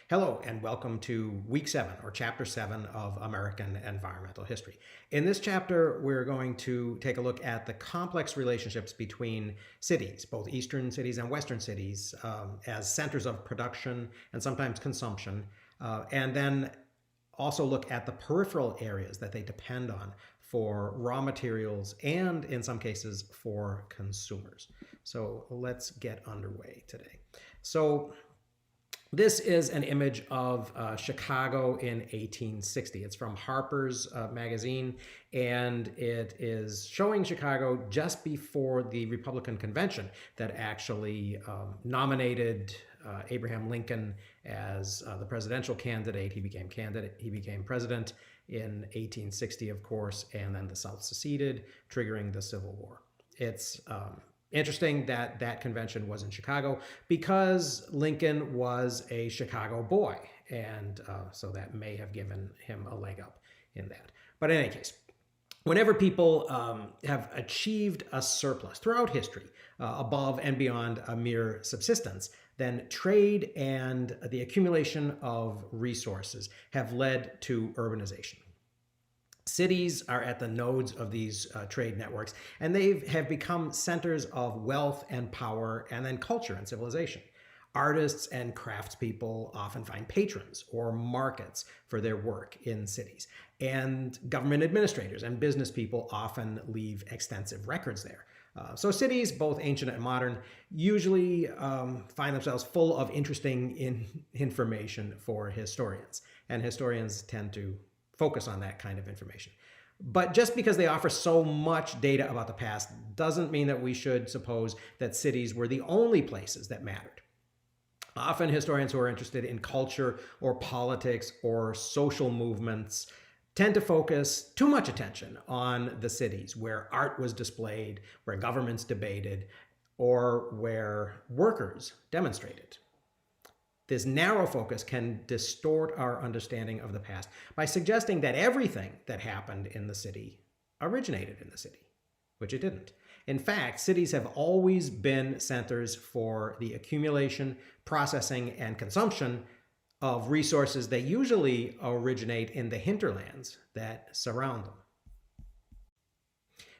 Hello, and welcome to Week 7, or Chapter 7 of American Environmental History. In this chapter, we're going to take a look at the complex relationships between cities, both eastern cities and western cities, as centers of production and sometimes consumption, and then also look at the peripheral areas that they depend on for raw materials and, in some cases, for consumers. So let's get underway today. This is an image of Chicago in 1860. It's from Harper's Magazine, and it is showing Chicago just before the Republican convention that actually nominated Abraham Lincoln as the presidential candidate. He became president in 1860, of course, and then the South seceded, triggering the Civil War. It's interesting that that convention was in Chicago because Lincoln was a Chicago boy, and so that may have given him a leg up in that. But in any case, whenever people have achieved a surplus throughout history, above and beyond a mere subsistence, then trade and the accumulation of resources have led to urbanization. Cities are at the nodes of these trade networks, and they have become centers of wealth and power, and then culture and civilization. Artists and craftspeople often find patrons or markets for their work in cities, and government administrators and business people often leave extensive records there. So cities, both ancient and modern, usually find themselves full of interesting information for historians, and historians tend to focus on that kind of information. But just because they offer so much data about the past doesn't mean that we should suppose that cities were the only places that mattered. Often historians who are interested in culture or politics or social movements tend to focus too much attention on the cities where art was displayed, where governments debated, or where workers demonstrated. This narrow focus can distort our understanding of the past by suggesting that everything that happened in the city originated in the city, which it didn't. In fact, cities have always been centers for the accumulation, processing, and consumption of resources that usually originate in the hinterlands that surround them.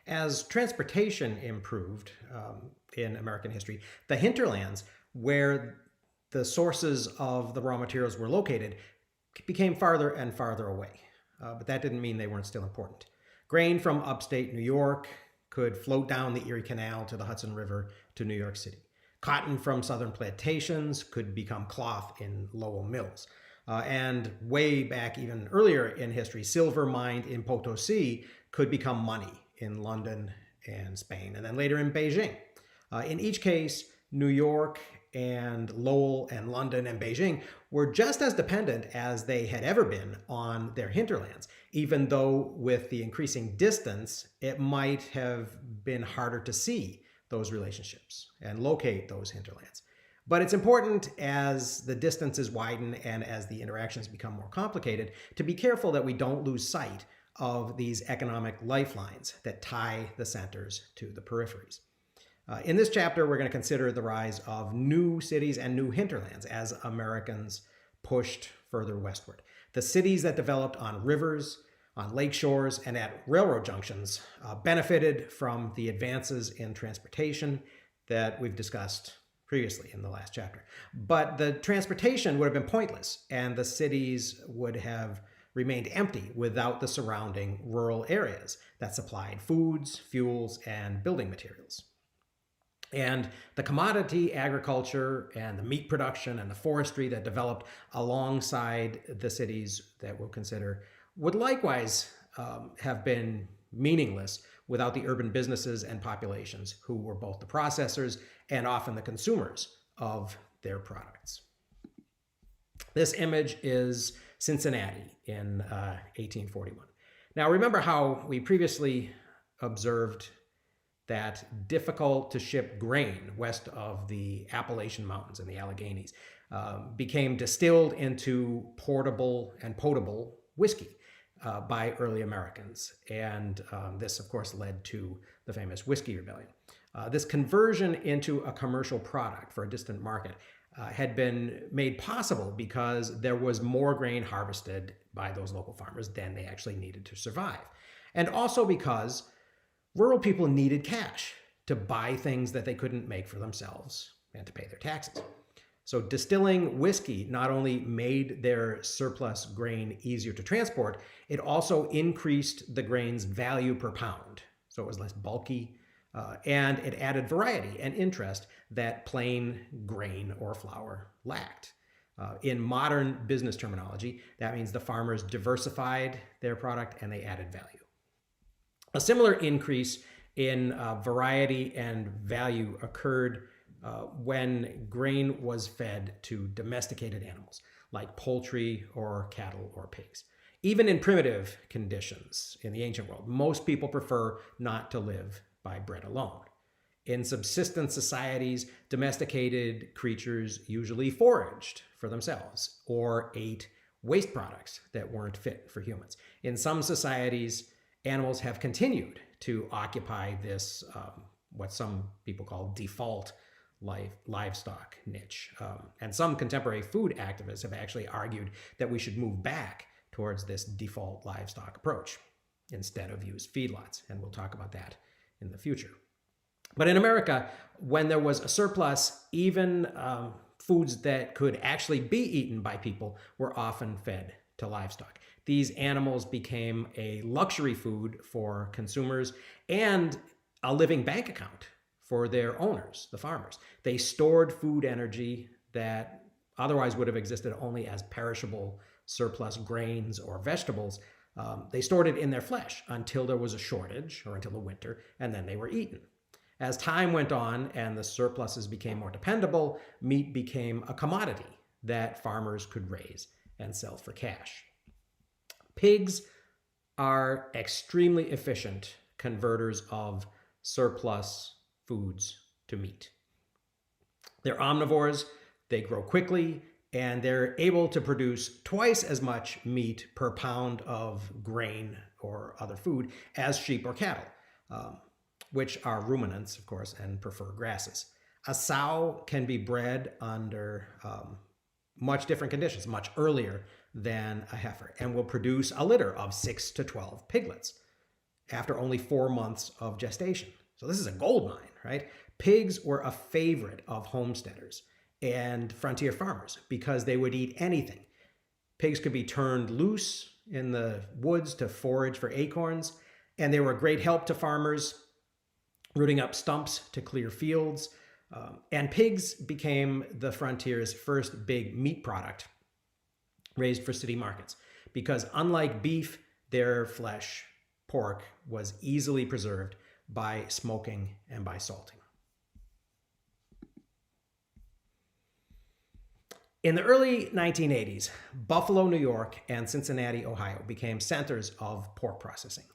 As transportation improved in American history, the hinterlands, where the sources of the raw materials were located, became farther and farther away. But that didn't mean they weren't still important. Grain from upstate New York could float down the Erie Canal to the Hudson River to New York City. Cotton from southern plantations could become cloth in Lowell mills. And way back even earlier in history, silver mined in Potosi could become money in London and Spain, and then later in Beijing. In each case, New York and Lowell and London and Beijing were just as dependent as they had ever been on their hinterlands, even though with the increasing distance, it might have been harder to see those relationships and locate those hinterlands. But it's important, as the distances widen and as the interactions become more complicated, to be careful that we don't lose sight of these economic lifelines that tie the centers to the peripheries. In this chapter, we're going to consider the rise of new cities and new hinterlands as Americans pushed further westward. The cities that developed on rivers, on lake shores, and at railroad junctions benefited from the advances in transportation that we've discussed previously in the last chapter. But the transportation would have been pointless, and the cities would have remained empty without the surrounding rural areas that supplied foods, fuels, and building materials. And the commodity agriculture and the meat production and the forestry that developed alongside the cities that we'll consider would likewise have been meaningless without the urban businesses and populations who were both the processors and often the consumers of their products. This image is Cincinnati in 1841. Now remember how we previously observed that difficult to ship grain west of the Appalachian Mountains and the Alleghenies became distilled into portable and potable whiskey by early Americans. And this, of course, led to the famous Whiskey Rebellion. This conversion into a commercial product for a distant market had been made possible because there was more grain harvested by those local farmers than they actually needed to survive. And also because rural people needed cash to buy things that they couldn't make for themselves and to pay their taxes. So distilling whiskey not only made their surplus grain easier to transport, it also increased the grain's value per pound. So it was less bulky, and it added variety and interest that plain grain or flour lacked. In modern business terminology, that means the farmers diversified their product and they added value. A similar increase in variety and value occurred when grain was fed to domesticated animals like poultry or cattle or pigs. Even in primitive conditions in the ancient world, most people prefer not to live by bread alone. In subsistence societies, domesticated creatures usually foraged for themselves or ate waste products that weren't fit for humans. In some societies, animals have continued to occupy this, what some people call default livestock niche. And some contemporary food activists have actually argued that we should move back towards this default livestock approach instead of use feedlots. And we'll talk about that in the future. But in America, when there was a surplus, even foods that could actually be eaten by people were often fed to livestock. These animals became a luxury food for consumers and a living bank account for their owners, the farmers. They stored food energy that otherwise would have existed only as perishable surplus grains or vegetables. They stored it in their flesh until there was a shortage or until the winter, and then they were eaten. As time went on and the surpluses became more dependable, meat became a commodity that farmers could raise and sell for cash. Pigs are extremely efficient converters of surplus foods to meat. They're omnivores, they grow quickly, and they're able to produce twice as much meat per pound of grain or other food as sheep or cattle, which are ruminants, of course, and prefer grasses. A sow can be bred under much different conditions, much earlier than a heifer, and will produce a litter of 6 to 12 piglets after only 4 months of gestation. So this is a gold mine, right? Pigs were a favorite of homesteaders and frontier farmers because they would eat anything. Pigs could be turned loose in the woods to forage for acorns, and they were a great help to farmers rooting up stumps to clear fields. And pigs became the frontier's first big meat product raised for city markets because unlike beef, their flesh, pork, was easily preserved by smoking and by salting. In the early 1980s, Buffalo, New York, and Cincinnati, Ohio became centers of pork processing.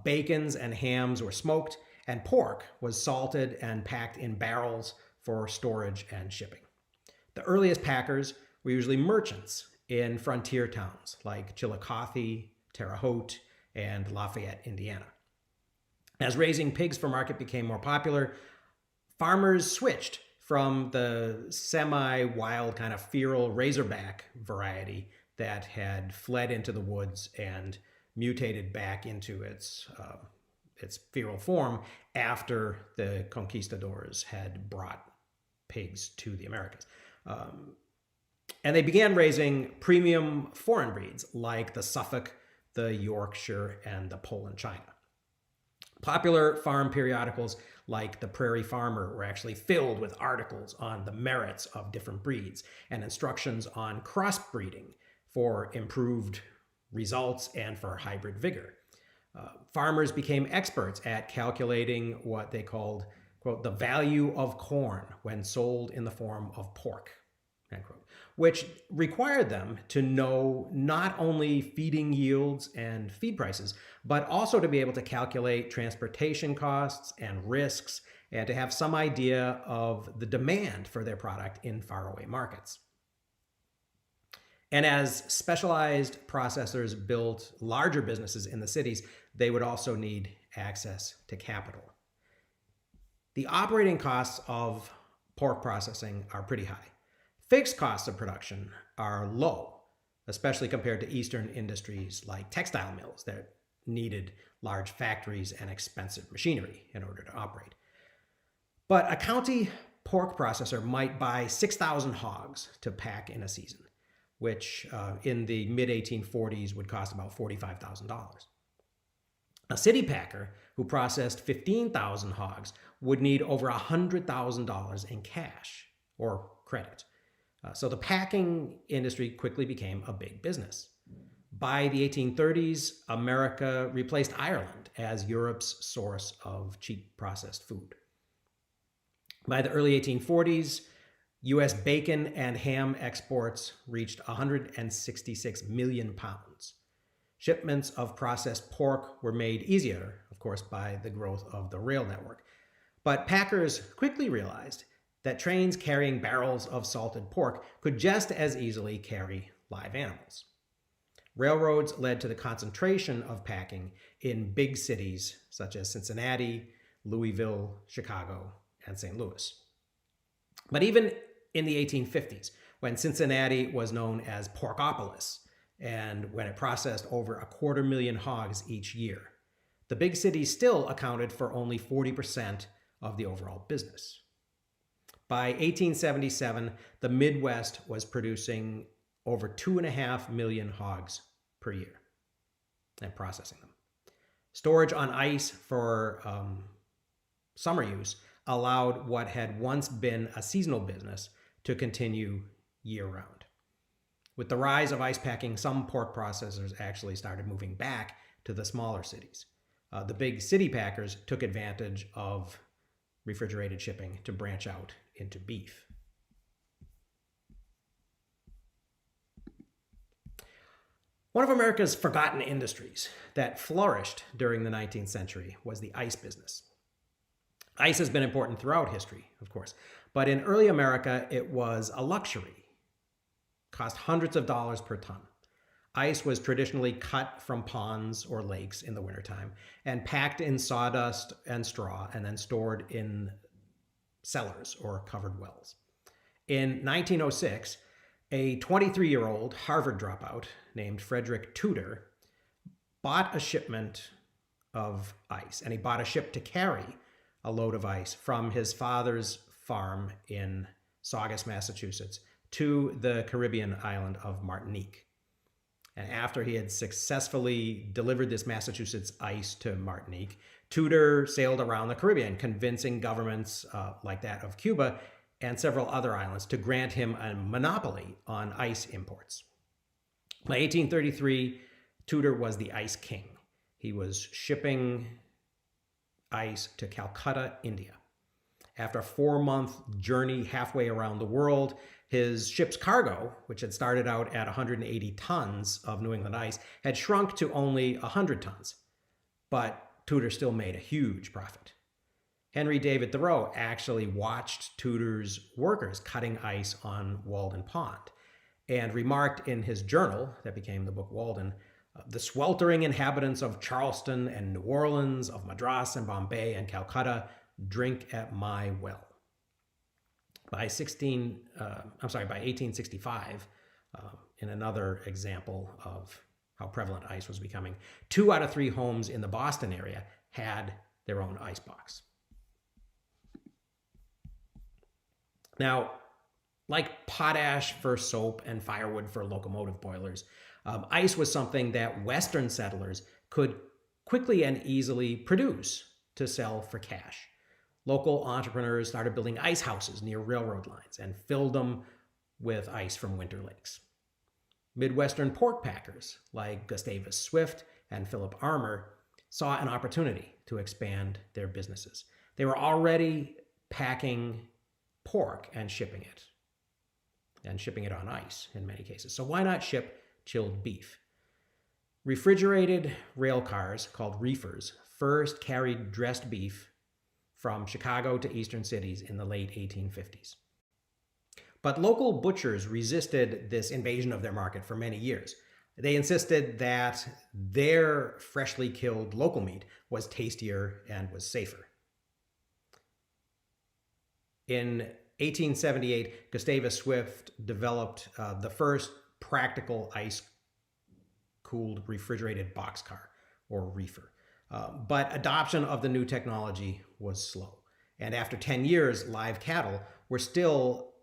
Bacons and hams were smoked, and pork was salted and packed in barrels for storage and shipping. The earliest packers were usually merchants in frontier towns like Chillicothe, Terre Haute, and Lafayette, Indiana. As raising pigs for market became more popular, farmers switched from the semi-wild kind of feral razorback variety that had fled into the woods and mutated back into its feral form after the conquistadors had brought pigs to the Americas. And they began raising premium foreign breeds like the Suffolk, the Yorkshire, and the Poland China. Popular farm periodicals like the Prairie Farmer were actually filled with articles on the merits of different breeds and instructions on crossbreeding for improved results and for hybrid vigor. Farmers became experts at calculating what they called, quote, the value of corn when sold in the form of pork, end quote, which required them to know not only feeding yields and feed prices, but also to be able to calculate transportation costs and risks and to have some idea of the demand for their product in faraway markets. And as specialized processors built larger businesses in the cities, they would also need access to capital. The operating costs of pork processing are pretty high. Fixed costs of production are low, especially compared to Eastern industries like textile mills that needed large factories and expensive machinery in order to operate. But a county pork processor might buy 6,000 hogs to pack in a season, which in the mid-1840s would cost about $45,000. A city packer who processed 15,000 hogs would need over $100,000 in cash or credit. So the packing industry quickly became a big business. By the 1830s, America replaced Ireland as Europe's source of cheap processed food. By the early 1840s, U.S. bacon and ham exports reached 166 million pounds. Shipments of processed pork were made easier, of course, by the growth of the rail network. But packers quickly realized that trains carrying barrels of salted pork could just as easily carry live animals. Railroads led to the concentration of packing in big cities such as Cincinnati, Louisville, Chicago, and St. Louis. But even in the 1850s, when Cincinnati was known as Porkopolis, and when it processed over 250,000 hogs each year, the big cities still accounted for only 40% of the overall business. By 1877, the Midwest was producing over 2.5 million hogs per year and processing them. Storage on ice for summer use allowed what had once been a seasonal business to continue year-round. With the rise of ice packing, some pork processors actually started moving back to the smaller cities. The big city packers took advantage of refrigerated shipping to branch out into beef. One of America's forgotten industries that flourished during the 19th century was the ice business. Ice has been important throughout history, of course, but in early America, it was a luxury. Cost hundreds of dollars per ton. Ice was traditionally cut from ponds or lakes in the wintertime and packed in sawdust and straw and then stored in cellars or covered wells. In 1906, a 23-year-old Harvard dropout named Frederick Tudor bought a shipment of ice, and he bought a ship to carry a load of ice from his father's farm in Saugus, Massachusetts, to the Caribbean island of Martinique. And after he had successfully delivered this Massachusetts ice to Martinique, Tudor sailed around the Caribbean, convincing governments like that of Cuba and several other islands to grant him a monopoly on ice imports. By 1833, Tudor was the ice king. He was shipping ice to Calcutta, India. After a 4-month journey halfway around the world, his ship's cargo, which had started out at 180 tons of New England ice, had shrunk to only 100 tons. But Tudor still made a huge profit. Henry David Thoreau actually watched Tudor's workers cutting ice on Walden Pond and remarked in his journal that became the book Walden, the sweltering inhabitants of Charleston and New Orleans, of Madras and Bombay and Calcutta drink at my well. By 1865, in another example of how prevalent ice was becoming, 2 out of 3 homes in the Boston area had their own ice box. Now, like potash for soap and firewood for locomotive boilers, ice was something that Western settlers could quickly and easily produce to sell for cash. Local entrepreneurs started building ice houses near railroad lines and filled them with ice from winter lakes. Midwestern pork packers like Gustavus Swift and Philip Armour saw an opportunity to expand their businesses. They were already packing pork and shipping it on ice in many cases. So why not ship chilled beef? Refrigerated rail cars called reefers first carried dressed beef from Chicago to eastern cities in the late 1850s. But local butchers resisted this invasion of their market for many years. They insisted that their freshly killed local meat was tastier and was safer. In 1878, Gustavus Swift developed the first practical ice-cooled refrigerated boxcar, or reefer. But adoption of the new technology was slow. And after 10 years, live cattle were still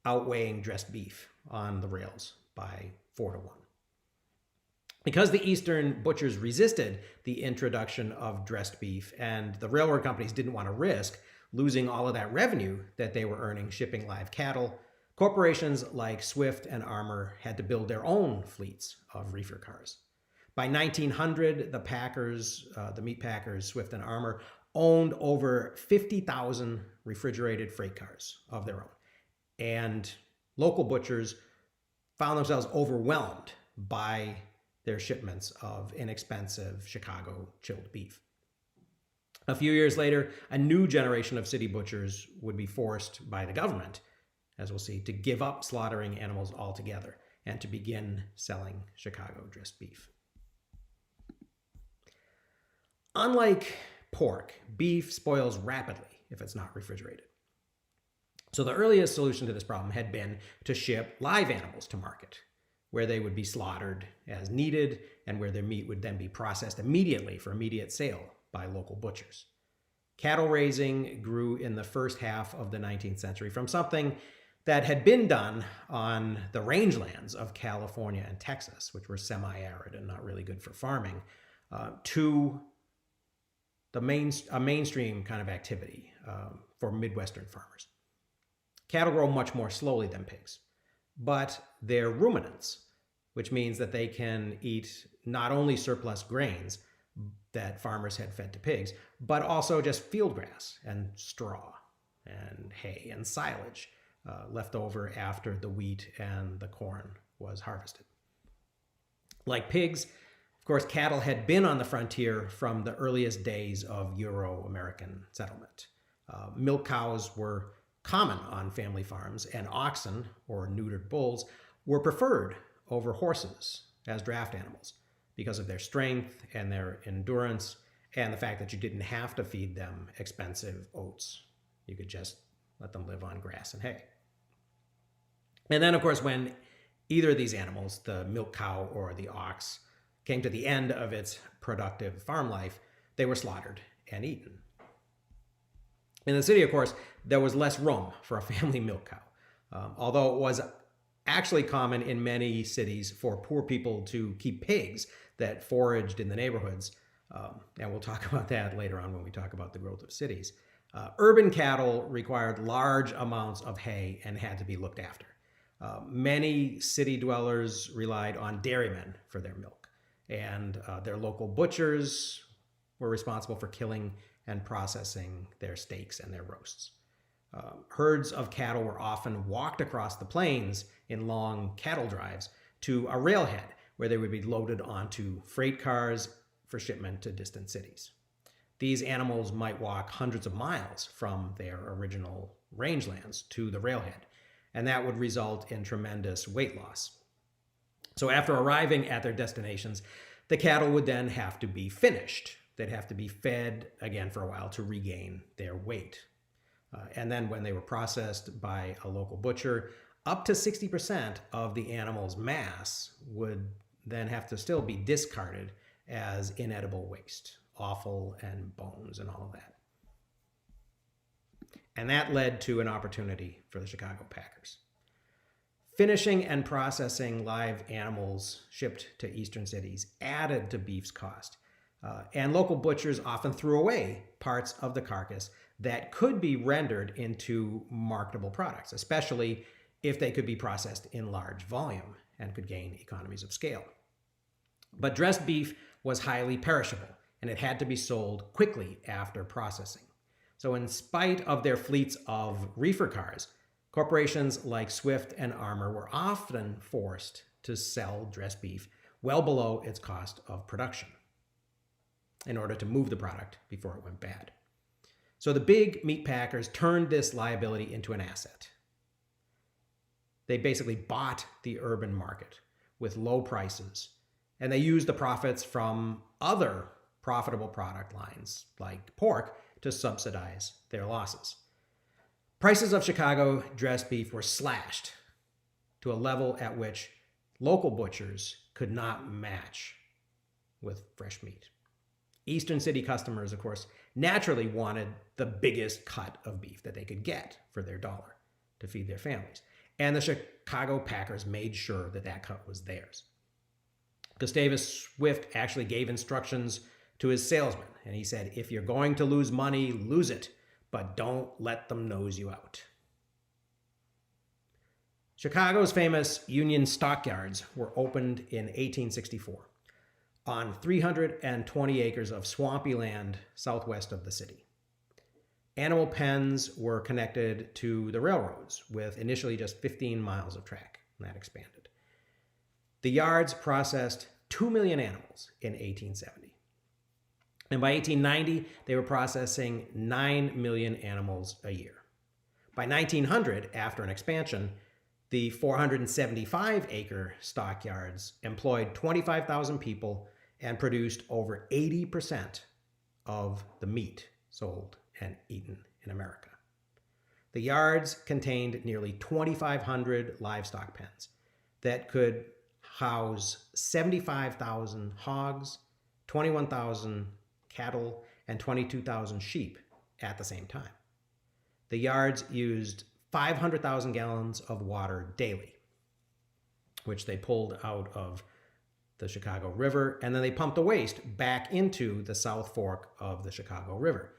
outweighing dressed beef on the rails by 4-1. Because the Eastern butchers resisted the introduction of dressed beef and the railroad companies didn't want to risk losing all of that revenue that they were earning shipping live cattle, corporations like Swift and Armour had to build their own fleets of reefer cars. By 1900, the meat packers, Swift and Armour, owned over 50,000 refrigerated freight cars of their own. And local butchers found themselves overwhelmed by their shipments of inexpensive Chicago chilled beef. A few years later, a new generation of city butchers would be forced by the government, as we'll see, to give up slaughtering animals altogether and to begin selling Chicago dressed beef. Unlike pork, beef spoils rapidly if it's not refrigerated. So the earliest solution to this problem had been to ship live animals to market, where they would be slaughtered as needed and where their meat would then be processed immediately for immediate sale by local butchers. Cattle raising grew in the first half of the 19th century from something that had been done on the rangelands of California and Texas, which were semi-arid and not really good for farming, to a mainstream kind of activity for Midwestern farmers. Cattle grow much more slowly than pigs, but they're ruminants, which means that they can eat not only surplus grains that farmers had fed to pigs, but also just field grass and straw and hay and silage left over after the wheat and the corn was harvested. Like pigs, of course, cattle had been on the frontier from the earliest days of Euro-American settlement. Milk cows were common on family farms, and oxen, or neutered bulls, were preferred over horses as draft animals because of their strength and their endurance and the fact that you didn't have to feed them expensive oats. You could just let them live on grass and hay. And then, of course, when either of these animals, the milk cow or the ox, came to the end of its productive farm life, they were slaughtered and eaten. In the city, of course, there was less room for a family milk cow, although it was actually common in many cities for poor people to keep pigs that foraged in the neighborhoods, and we'll talk about that later on when we talk about the growth of cities. Urban cattle required large amounts of hay and had to be looked after. Many city dwellers relied on dairymen for their milk, and their local butchers were responsible for killing and processing their steaks and their roasts. Herds of cattle were often walked across the plains in long cattle drives to a railhead where they would be loaded onto freight cars for shipment to distant cities. These animals might walk hundreds of miles from their original rangelands to the railhead, and that would result in tremendous weight loss. So after arriving at their destinations, the cattle would then have to be finished. They'd have to be fed again for a while to regain their weight. And then when they were processed by a local butcher, up to 60% of the animal's mass would then have to still be discarded as inedible waste, offal and bones and all of that. And that led to an opportunity for the Chicago Packers. Finishing and processing live animals shipped to eastern cities added to beef's cost. And local butchers often threw away parts of the carcass that could be rendered into marketable products, especially if they could be processed in large volume and could gain economies of scale. But dressed beef was highly perishable, and it had to be sold quickly after processing. So in spite of their fleets of reefer cars, corporations like Swift and Armour were often forced to sell dressed beef well below its cost of production in order to move the product before it went bad. So the big meat packers turned this liability into an asset. They basically bought the urban market with low prices, and they used the profits from other profitable product lines like pork to subsidize their losses. Prices of Chicago dressed beef were slashed to a level at which local butchers could not match with fresh meat. Eastern city customers, of course, naturally wanted the biggest cut of beef that they could get for their dollar to feed their families. And the Chicago packers made sure that that cut was theirs. Gustavus Swift actually gave instructions to his salesman, and he said, if you're going to lose money, lose it, but don't let them nose you out. Chicago's famous Union Stockyards were opened in 1864 on 320 acres of swampy land southwest of the city. Animal pens were connected to the railroads with initially just 15 miles of track, and that expanded. The yards processed 2 million animals in 1870. And by 1890, they were processing 9 million animals a year. By 1900, after an expansion, the 475-acre stockyards employed 25,000 people and produced over 80% of the meat sold and eaten in America. The yards contained nearly 2,500 livestock pens that could house 75,000 hogs, 21,000 cattle, and 22,000 sheep at the same time. The yards used 500,000 gallons of water daily, which they pulled out of the Chicago River, and then they pumped the waste back into the South Fork of the Chicago River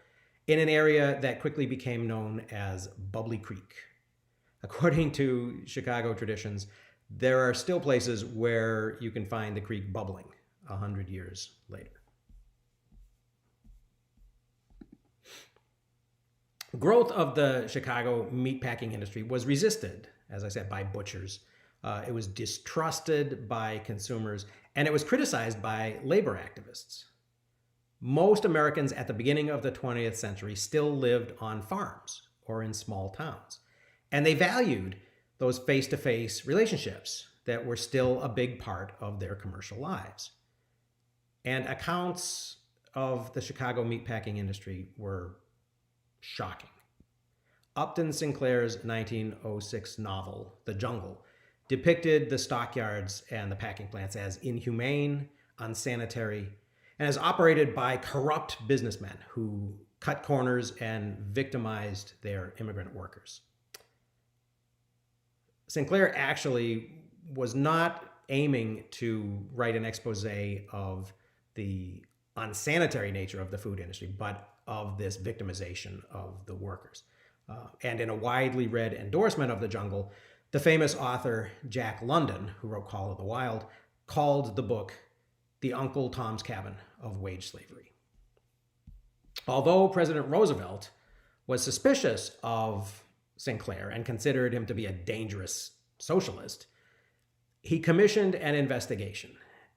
in an area that quickly became known as Bubbly Creek. According to Chicago traditions, there are still places where you can find the creek bubbling 100 years later. Growth of the Chicago meatpacking industry was resisted, as I said, by butchers. It was distrusted by consumers, and it was criticized by labor activists. Most Americans at the beginning of the 20th century still lived on farms or in small towns, and they valued those face-to-face relationships that were still a big part of their commercial lives. And accounts of the Chicago meatpacking industry were shocking. Upton Sinclair's 1906 novel, The Jungle, depicted the stockyards and the packing plants as inhumane, unsanitary, and as operated by corrupt businessmen who cut corners and victimized their immigrant workers. Sinclair actually was not aiming to write an expose of the unsanitary nature of the food industry, but of this victimization of the workers. And in a widely read endorsement of The Jungle, the famous author Jack London, who wrote Call of the Wild, called the book the Uncle Tom's Cabin of wage slavery. Although President Roosevelt was suspicious of Sinclair and considered him to be a dangerous socialist, he commissioned an investigation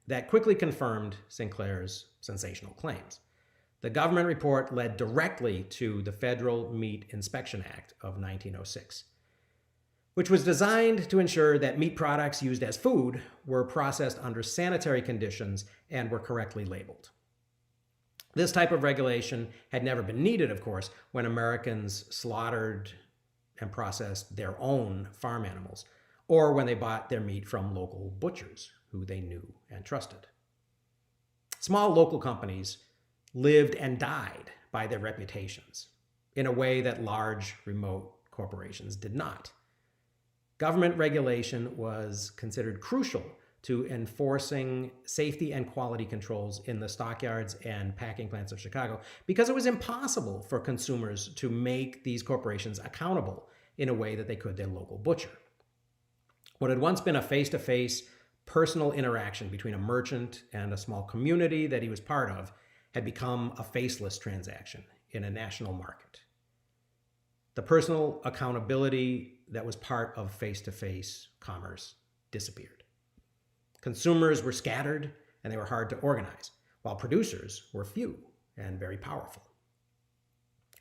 that quickly confirmed Sinclair's sensational claims. The government report led directly to the Federal Meat Inspection Act of 1906, which was designed to ensure that meat products used as food were processed under sanitary conditions and were correctly labeled. This type of regulation had never been needed, of course, when Americans slaughtered and processed their own farm animals, or when they bought their meat from local butchers who they knew and trusted. Small local companies lived and died by their reputations in a way that large, remote corporations did not. Government regulation was considered crucial to enforcing safety and quality controls in the stockyards and packing plants of Chicago because it was impossible for consumers to make these corporations accountable in a way that they could their local butcher. What had once been a face-to-face personal interaction between a merchant and a small community that he was part of had become a faceless transaction in a national market. The personal accountability that was part of face-to-face commerce disappeared. Consumers were scattered and they were hard to organize, while producers were few and very powerful.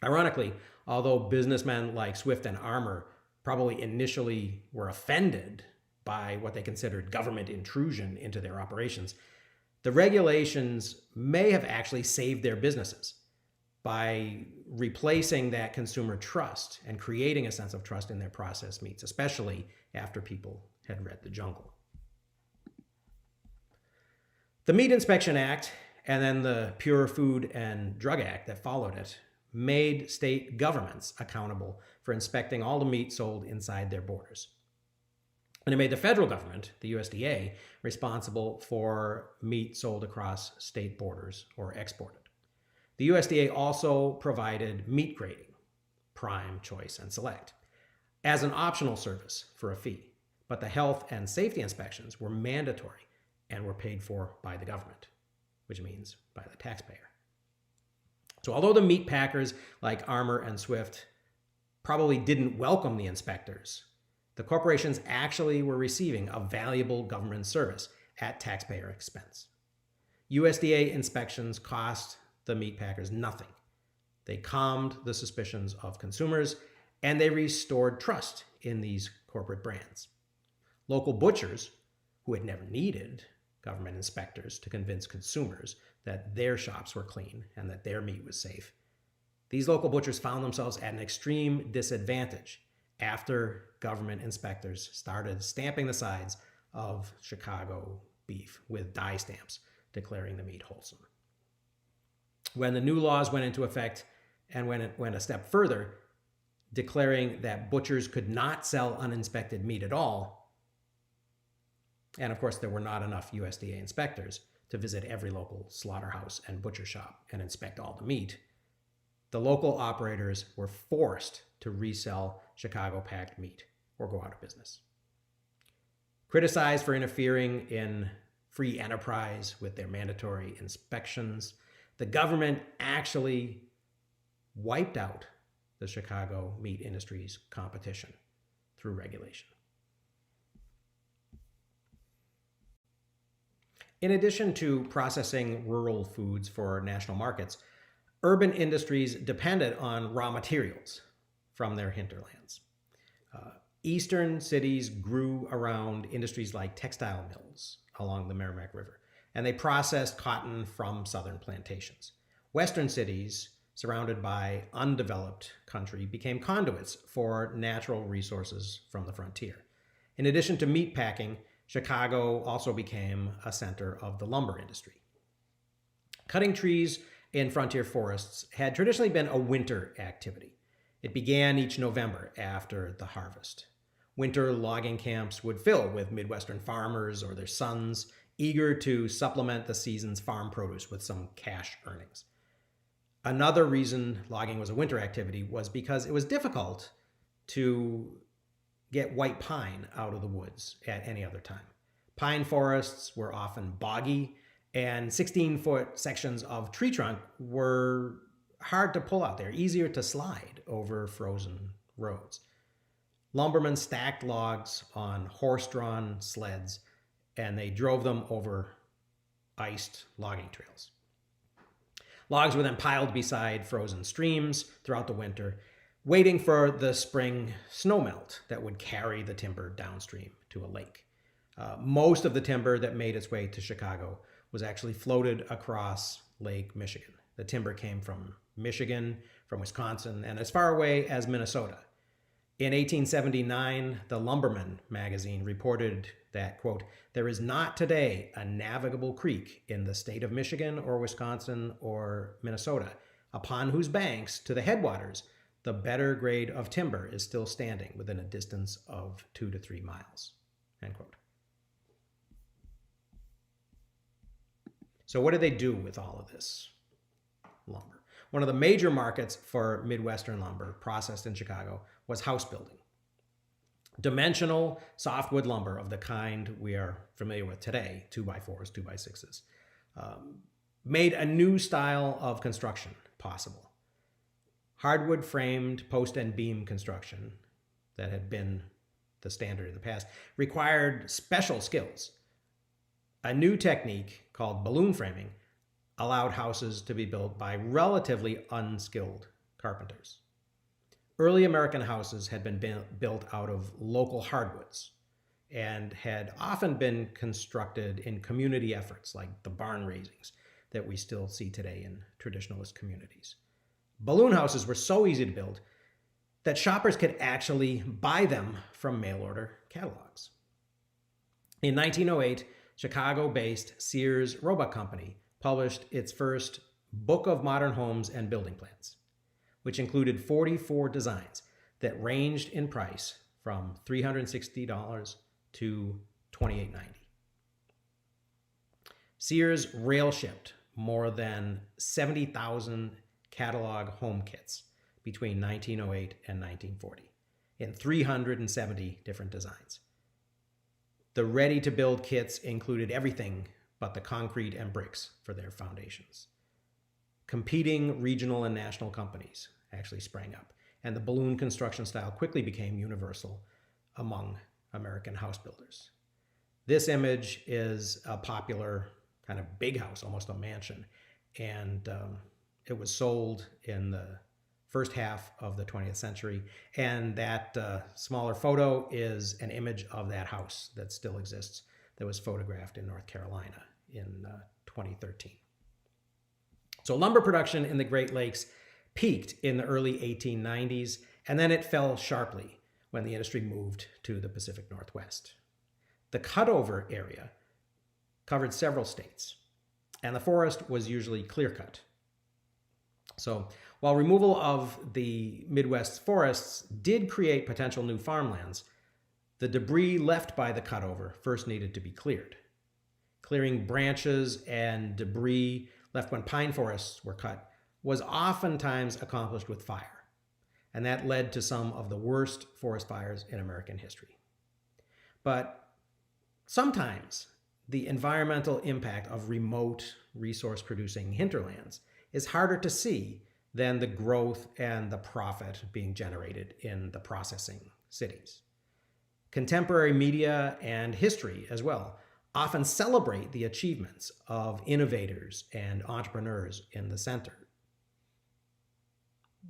Ironically, although businessmen like Swift and Armour probably initially were offended by what they considered government intrusion into their operations, the regulations may have actually saved their businesses. by replacing that consumer trust and creating a sense of trust in their processed meats, especially after people had read The Jungle. The Meat Inspection Act and then the Pure Food and Drug Act that followed it made state governments accountable for inspecting all the meat sold inside their borders. And it made the federal government, the USDA, responsible for meat sold across state borders or exported. The USDA also provided meat grading, prime, choice, and select, as an optional service for a fee. But the health and safety inspections were mandatory and were paid for by the government, which means by the taxpayer. So although the meat packers like Armour and Swift probably didn't welcome the inspectors, the corporations actually were receiving a valuable government service at taxpayer expense. USDA inspections cost the meat packers nothing. They calmed the suspicions of consumers, and they restored trust in these corporate brands. Local butchers, who had never needed government inspectors to convince consumers that their shops were clean and that their meat was safe, these local butchers found themselves at an extreme disadvantage after government inspectors started stamping the sides of Chicago beef with dye stamps declaring the meat wholesome. When the new laws went into effect and when it went a step further, declaring that butchers could not sell uninspected meat at all, and of course there were not enough USDA inspectors to visit every local slaughterhouse and butcher shop and inspect all the meat, the local operators were forced to resell Chicago packed meat or go out of business. Criticized for interfering in free enterprise with their mandatory inspections, the government actually wiped out the Chicago meat industry's competition through regulation. In addition to processing rural foods for national markets, urban industries depended on raw materials from their hinterlands. Eastern cities grew around industries like textile mills along the Merrimack River, and they processed cotton from southern plantations. Western cities, surrounded by undeveloped country, became conduits for natural resources from the frontier. In addition to meat packing, Chicago also became a center of the lumber industry. Cutting trees in frontier forests had traditionally been a winter activity. It began each November after the harvest. Winter logging camps would fill with Midwestern farmers or their sons, eager to supplement the season's farm produce with some cash earnings. Another reason logging was a winter activity was because it was difficult to get white pine out of the woods at any other time. Pine forests were often boggy, and 16-foot sections of tree trunk were hard to pull out. They're easier to slide over frozen roads. Lumbermen stacked logs on horse-drawn sleds, and they drove them over iced logging trails. Logs were then piled beside frozen streams throughout the winter, waiting for the spring snowmelt that would carry the timber downstream to a lake. Most of the timber that made its way to Chicago was actually floated across Lake Michigan. The timber came from Michigan, from Wisconsin, and as far away as Minnesota. In 1879, the Lumberman magazine reported that, quote, "There is not today a navigable creek in the state of Michigan or Wisconsin or Minnesota upon whose banks, to the headwaters, the better grade of timber is still standing within a distance of 2 to 3 miles," end quote. So what did they do with all of this lumber? One of the major markets for Midwestern lumber processed in Chicago was house building. Dimensional softwood lumber of the kind we are familiar with today, 2x4s, 2x6s, made a new style of construction possible. Hardwood framed post and beam construction that had been the standard in the past required special skills. A new technique called balloon framing allowed houses to be built by relatively unskilled carpenters. Early American houses had been built out of local hardwoods and had often been constructed in community efforts like the barn raisings that we still see today in traditionalist communities. Balloon houses were so easy to build that shoppers could actually buy them from mail order catalogs. In 1908, Chicago-based Sears Roebuck Company published its first Book of Modern Homes and Building Plans, which included 44 designs that ranged in price from $360 to $28.90. Sears rail shipped more than 70,000 catalog home kits between 1908 and 1940 in 370 different designs. The ready-to-build kits included everything but the concrete and bricks for their foundations. Competing regional and national companies actually sprang up, and the balloon construction style quickly became universal among American house builders. This image is a popular kind of big house, almost a mansion, and it was sold in the first half of the 20th century, and that smaller photo is an image of that house that still exists, that was photographed in North Carolina in 2013. So lumber production in the Great Lakes peaked in the early 1890s, and then it fell sharply when the industry moved to the Pacific Northwest. The cutover area covered several states, and the forest was usually clear-cut. So while removal of the Midwest's forests did create potential new farmlands, the debris left by the cutover first needed to be cleared. Clearing branches and debris left when pine forests were cut was oftentimes accomplished with fire, and that led to some of the worst forest fires in American history. But sometimes the environmental impact of remote resource-producing hinterlands is harder to see than the growth and the profit being generated in the processing cities. Contemporary media and history as well often celebrate the achievements of innovators and entrepreneurs in the center,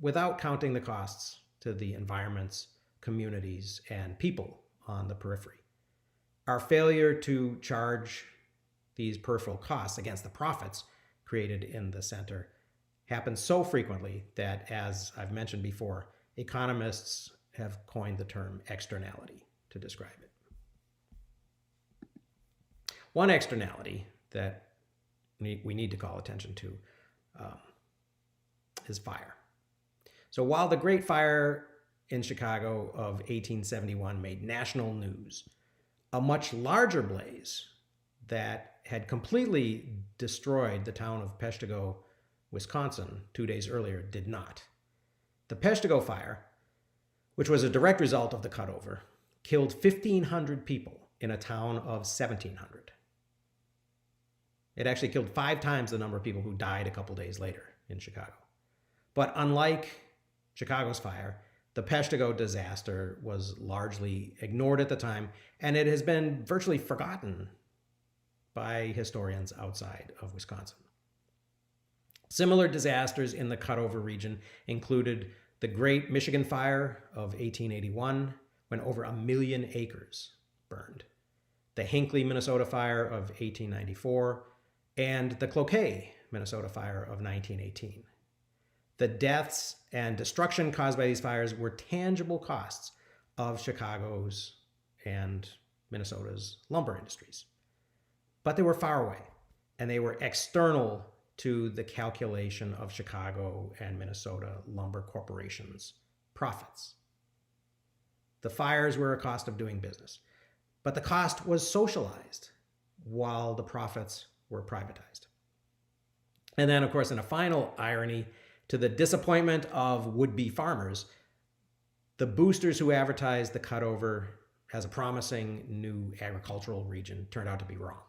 without counting the costs to the environments, communities, and people on the periphery. Our failure to charge these peripheral costs against the profits created in the center happens so frequently that, as I've mentioned before, economists have coined the term externality to describe it. One externality that we need to call attention to is fire. So while the Great Fire in Chicago of 1871 made national news, a much larger blaze that had completely destroyed the town of Peshtigo, Wisconsin, 2 days earlier, did not. The Peshtigo fire, which was a direct result of the cutover, killed 1,500 people in a town of 1,700. It actually killed 5 times the number of people who died a couple days later in Chicago. But unlike Chicago's fire, the Peshtigo disaster was largely ignored at the time, and it has been virtually forgotten by historians outside of Wisconsin. Similar disasters in the cutover region included the Great Michigan Fire of 1881, when over 1 million acres burned, the Hinckley, Minnesota Fire of 1894, and the Cloquet, Minnesota Fire of 1918. The deaths and destruction caused by these fires were tangible costs of Chicago's and Minnesota's lumber industries. But they were far away, and they were external to the calculation of Chicago and Minnesota lumber corporations' profits. The fires were a cost of doing business, but the cost was socialized while the profits were privatized. And then, of course, in a final irony, to the disappointment of would-be farmers, the boosters who advertised the cutover as a promising new agricultural region turned out to be wrong.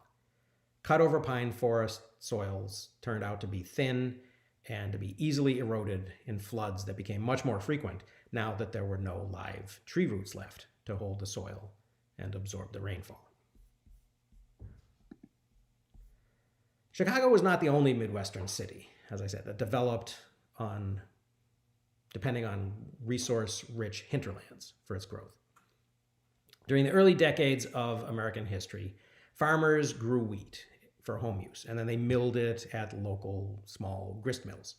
Cutover pine forest soils turned out to be thin and to be easily eroded in floods that became much more frequent now that there were no live tree roots left to hold the soil and absorb the rainfall. Chicago was not the only Midwestern city, as I said, that developed depending on resource-rich hinterlands for its growth. During the early decades of American history, farmers grew wheat for home use, and then they milled it at local small grist mills.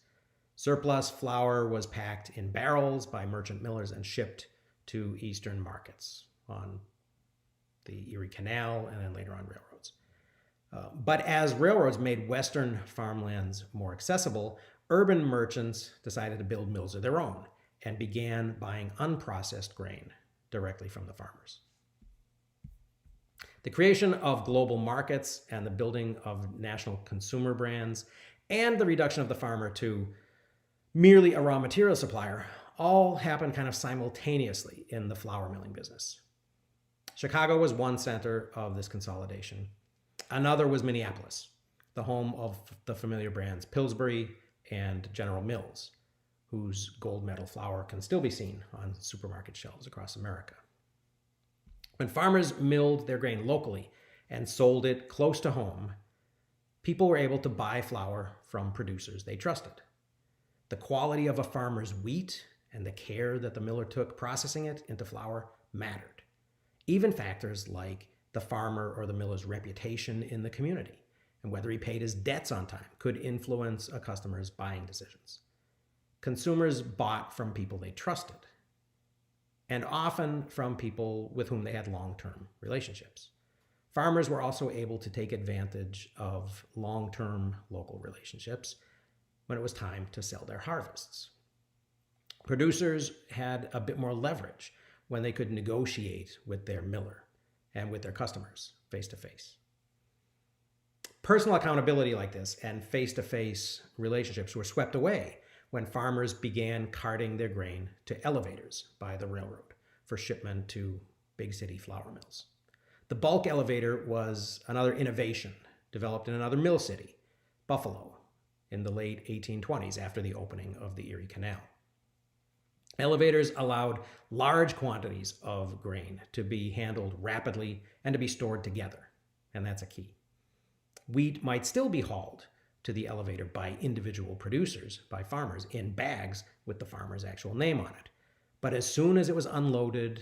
Surplus flour was packed in barrels by merchant millers and shipped to eastern markets on the Erie Canal and then later on railroads. But as railroads made western farmlands more accessible, urban merchants decided to build mills of their own and began buying unprocessed grain directly from the farmers. The creation of global markets and the building of national consumer brands and the reduction of the farmer to merely a raw material supplier all happened kind of simultaneously in the flour milling business. Chicago was one center of this consolidation. Another was Minneapolis, the home of the familiar brands Pillsbury and General Mills, whose gold medal flour can still be seen on supermarket shelves across America. When farmers milled their grain locally and sold it close to home, people were able to buy flour from producers they trusted. The quality of a farmer's wheat and the care that the miller took processing it into flour mattered. Even factors like the farmer or the miller's reputation in the community and whether he paid his debts on time could influence a customer's buying decisions. Consumers bought from people they trusted, and often from people with whom they had long-term relationships. Farmers were also able to take advantage of long-term local relationships when it was time to sell their harvests. Producers had a bit more leverage when they could negotiate with their miller and with their customers face to face. Personal accountability like this and face-to-face relationships were swept away when farmers began carting their grain to elevators by the railroad for shipment to big city flour mills. The bulk elevator was another innovation developed in another mill city, Buffalo, in the late 1820s after the opening of the Erie Canal. Elevators allowed large quantities of grain to be handled rapidly and to be stored together, and that's a key. Wheat might still be hauled to the elevator by individual producers, by farmers, in bags with the farmer's actual name on it. But as soon as it was unloaded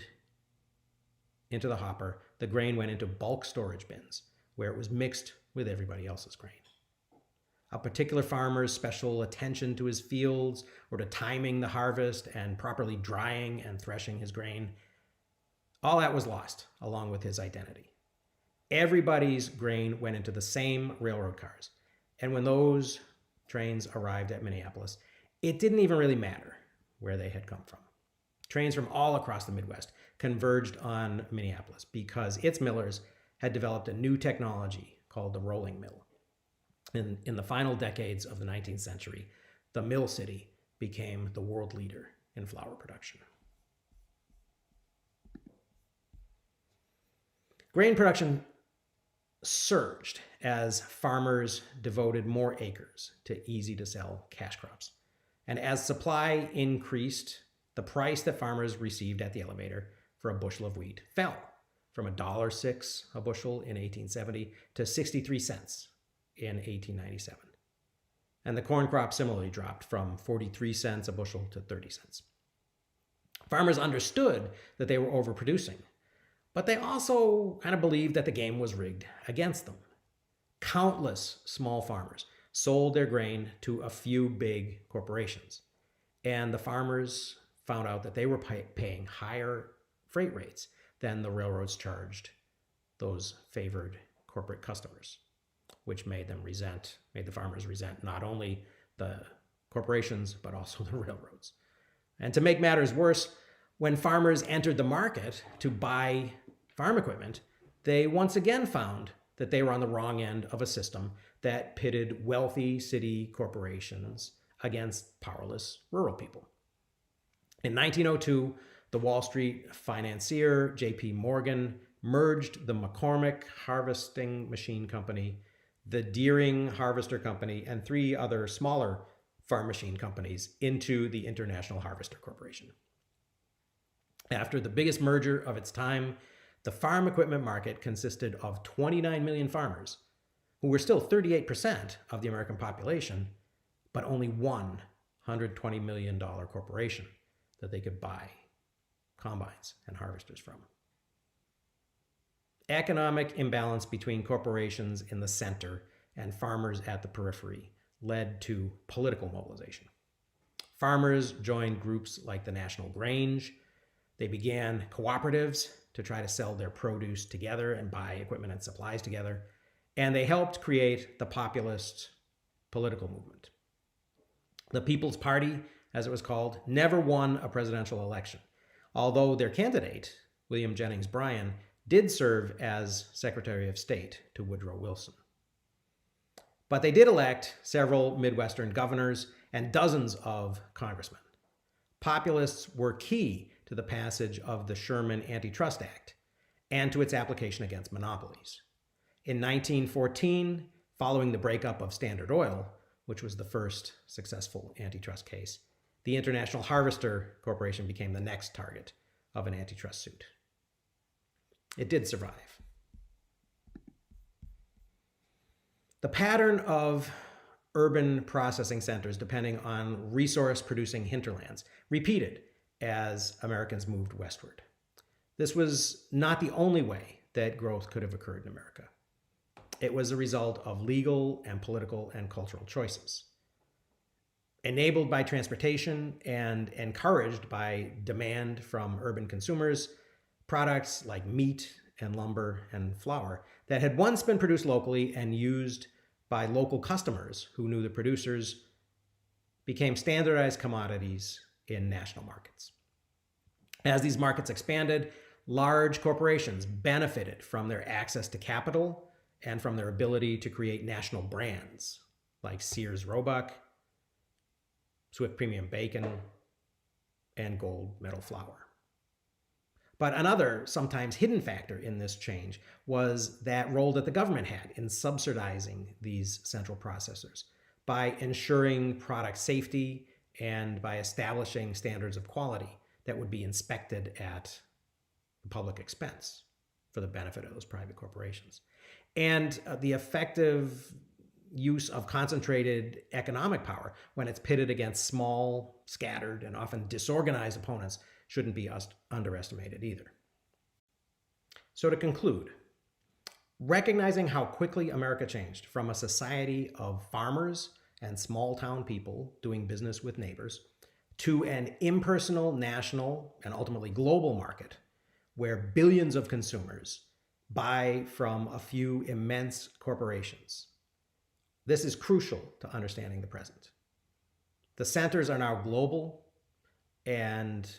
into the hopper, the grain went into bulk storage bins, where it was mixed with everybody else's grain. A particular farmer's special attention to his fields or to timing the harvest and properly drying and threshing his grain, all that was lost along with his identity. Everybody's grain went into the same railroad cars. And when those trains arrived at Minneapolis, it didn't even really matter where they had come from. Trains from all across the Midwest converged on Minneapolis because its millers had developed a new technology called the rolling mill. In the final decades of the 19th century, the mill city became the world leader in flour production. Grain production surged as farmers devoted more acres to easy-to-sell cash crops. And as supply increased, the price that farmers received at the elevator for a bushel of wheat fell from $1.06 a bushel in 1870 to 63 cents in 1897. And the corn crop similarly dropped from 43 cents a bushel to 30 cents. Farmers understood that they were overproducing, but they also kind of believed that the game was rigged against them. Countless small farmers sold their grain to a few big corporations, and the farmers found out that they were paying higher freight rates than the railroads charged those favored corporate customers, which made the farmers resent not only the corporations, but also the railroads. And to make matters worse, when farmers entered the market to buy farm equipment, they once again found that they were on the wrong end of a system that pitted wealthy city corporations against powerless rural people. In 1902, the Wall Street financier J.P. Morgan merged the McCormick Harvesting Machine Company, the Deering Harvester Company, and 3 other smaller farm machine companies into the International Harvester Corporation. After the biggest merger of its time, the farm equipment market consisted of 29 million farmers, who were still 38% of the American population, but only one $120 million corporation that they could buy combines and harvesters from. Economic imbalance between corporations in the center and farmers at the periphery led to political mobilization. Farmers joined groups like the National Grange. They began cooperatives to try to sell their produce together and buy equipment and supplies together. And they helped create the populist political movement. The People's Party, as it was called, never won a presidential election, although their candidate, William Jennings Bryan, did serve as Secretary of State to Woodrow Wilson. But they did elect several Midwestern governors and dozens of congressmen. Populists were key to the passage of the Sherman Antitrust Act and to its application against monopolies. In 1914, following the breakup of Standard Oil, which was the first successful antitrust case, the International Harvester Corporation became the next target of an antitrust suit. It did survive. The pattern of urban processing centers depending on resource-producing hinterlands repeated as Americans moved westward. This was not the only way that growth could have occurred in America. It was a result of legal and political and cultural choices. Enabled by transportation and encouraged by demand from urban consumers, products like meat and lumber and flour that had once been produced locally and used by local customers who knew the producers became standardized commodities in national markets. As these markets expanded, large corporations benefited from their access to capital and from their ability to create national brands like Sears Roebuck, Swift Premium Bacon, and Gold Medal Flour. But another, sometimes hidden factor in this change was that role that the government had in subsidizing these central processors by ensuring product safety and by establishing standards of quality that would be inspected at the public expense for the benefit of those private corporations. And the effective use of concentrated economic power when it's pitted against small, scattered, and often disorganized opponents shouldn't be underestimated either. So to conclude, recognizing how quickly America changed from a society of farmers and small town people doing business with neighbors to an impersonal, national, and ultimately global market where billions of consumers buy from a few immense corporations. This is crucial to understanding the present. The centers are now global, and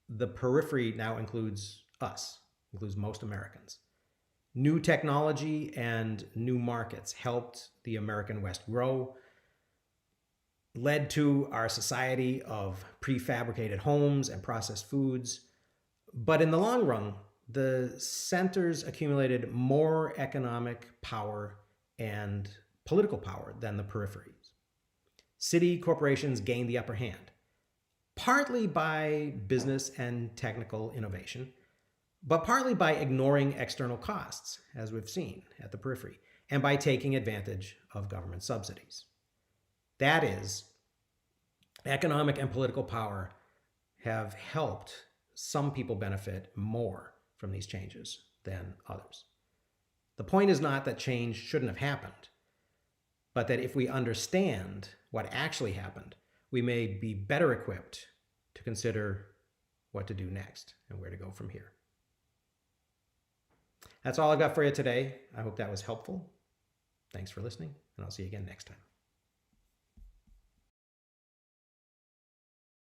the periphery now includes us, includes most Americans. New technology and new markets helped the American West grow, led to our society of prefabricated homes and processed foods. But in the long run, the centers accumulated more economic power and political power than the peripheries. City corporations gained the upper hand, partly by business and technical innovation, but partly by ignoring external costs, as we've seen at the periphery, and by taking advantage of government subsidies. That is, economic and political power have helped some people benefit more from these changes than others. The point is not that change shouldn't have happened, but that if we understand what actually happened, we may be better equipped to consider what to do next and where to go from here. That's all I've got for you today. I hope that was helpful. Thanks for listening, and I'll see you again next time.